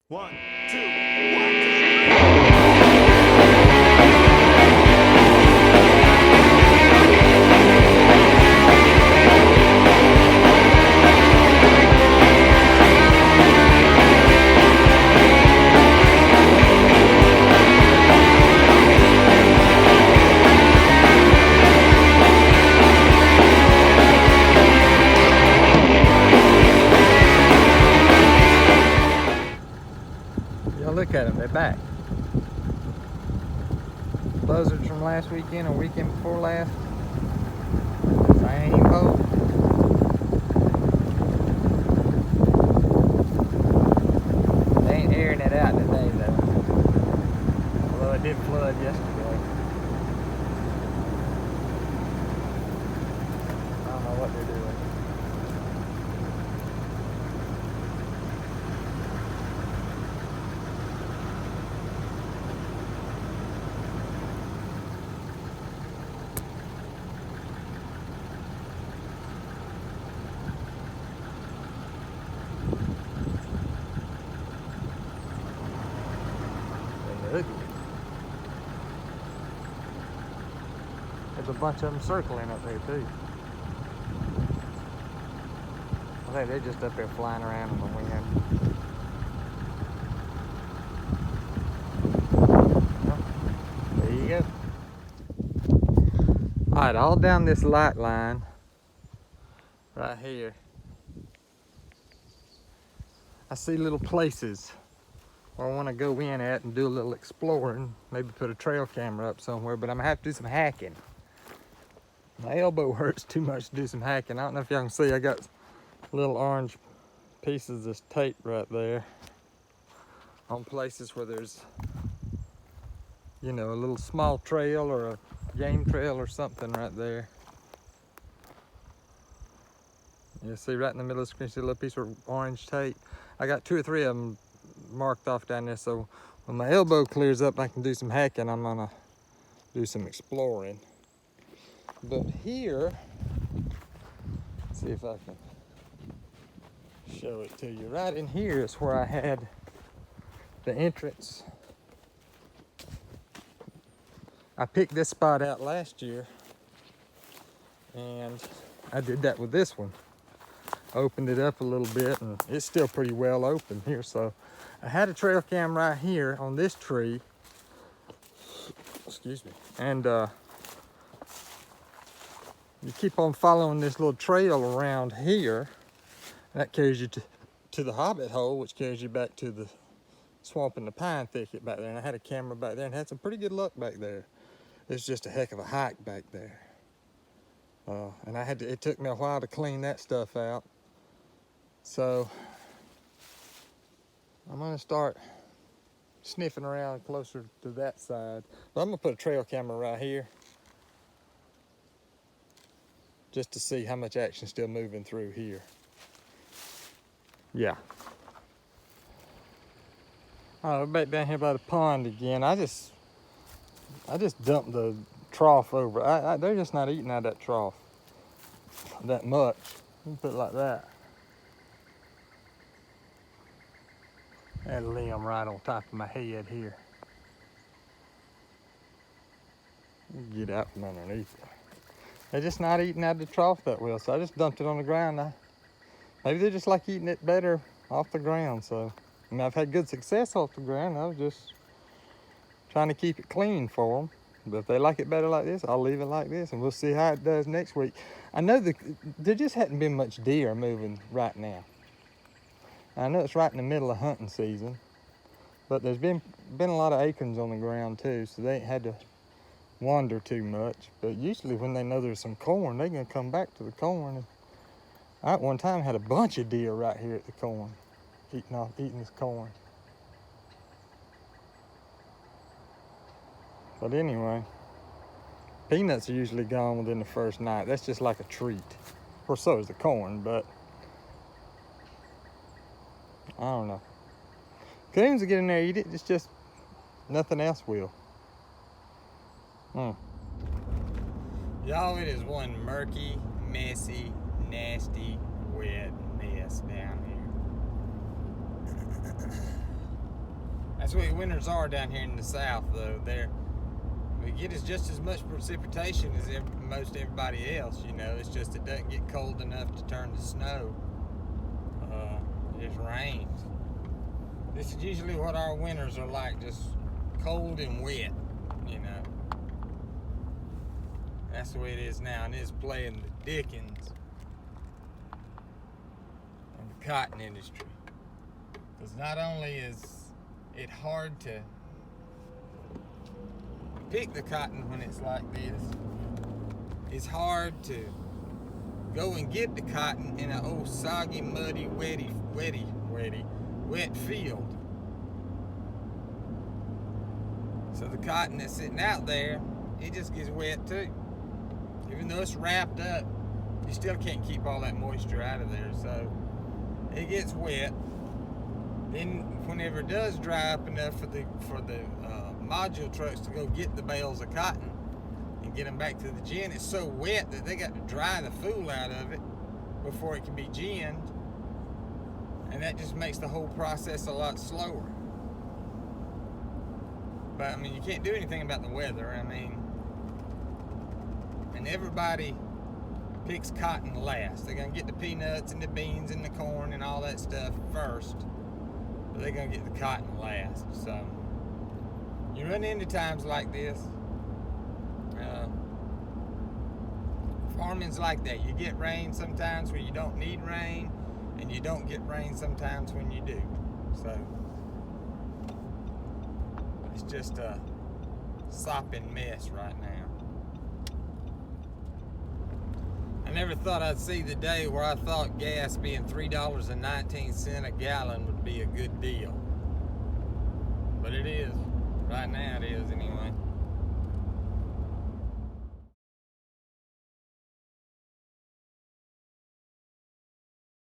One, two, 3. Y'all look at them, they're back. Buzzards from last weekend or weekend before last. Same boat. They ain't airing it out today though. Although it did flood yesterday. I don't know what they're doing. Ugly. There's a bunch of them circling up there too. I think they're just up there flying around in the wind. Well, there you go. Alright, all down this light line right here, I see little places where I want to go in at and do a little exploring, maybe put a trail camera up somewhere, but I'm gonna have to do some hacking. My elbow hurts too much to do some hacking. I don't know if y'all can see, I got little orange pieces of tape right there on places where there's, you know, a little small trail or a game trail or something right there. You see right in the middle of the screen, see a little piece of orange tape. I got 2 or 3 of them marked off down there, so when my elbow clears up, I can do some hacking. I'm gonna do some exploring. But here, let's see if I can show it to you. Right in here is where I had the entrance. I picked this spot out last year, and I did that with this one. Opened it up a little bit, and it's still pretty well open here. So I had a trail cam right here on this tree. Excuse me. And you keep on following this little trail around here, and that carries you to the hobbit hole, which carries you back to the swamp and the pine thicket back there. And I had a camera back there and had some pretty good luck back there. It's just a heck of a hike back there. And it took me a while to clean that stuff out. So I'm gonna start sniffing around closer to that side. But I'm gonna put a trail camera right here just to see how much action's still moving through here. Yeah. All right, we're back down here by the pond again. I just dumped the trough over. They're just not eating out of that trough that much. You can put it like that. That limb right on top of my head here. Get out from underneath it. They're just not eating out of the trough that well, so I just dumped it on the ground. Maybe they just like eating it better off the ground. So, I mean, I've had good success off the ground. I was just trying to keep it clean for them. But if they like it better like this, I'll leave it like this, and we'll see how it does next week. I know there just hadn't been much deer moving right now. I know it's right in the middle of hunting season, but there's been a lot of acorns on the ground too, so they ain't had to wander too much. But usually when they know there's some corn, they're gonna come back to the corn. And I at one time had a bunch of deer right here at the corn, eating this corn. But anyway, peanuts are usually gone within the first night. That's just like a treat. Of course, so is the corn, but I don't know. Coons will get in there and eat it. It's just nothing else will. Y'all, it is one murky, messy, nasty, wet mess down here. That's what winters are down here in the south, though. We get just as much precipitation as most everybody else, you know. It's just it doesn't get cold enough to turn to snow. It just rains. This is usually what our winters are like, just cold and wet, you know. That's the way it is now, and it's playing the dickens in the cotton industry. Because not only is it hard to pick the cotton when it's like this, it's hard to go and get the cotton in an old soggy, muddy, wet field. So the cotton that's sitting out there, it just gets wet too. Even though it's wrapped up, you still can't keep all that moisture out of there, so it gets wet. Then whenever it does dry up enough for the module trucks to go get the bales of cotton and get them back to the gin, it's so wet that they got to dry the fool out of it before it can be ginned, and that just makes the whole process a lot slower. But I mean, you can't do anything about the weather. I mean, and everybody picks cotton last. They're gonna get the peanuts and the beans and the corn and all that stuff first, but they're gonna get the cotton last. So you run into times like this. Farming's like that. You get rain sometimes where you don't need rain, and you don't get rain sometimes when you do. So it's just a sopping mess right now. I never thought I'd see the day where I thought gas being $3.19 a gallon would be a good deal. But it is. Right now it is anyway.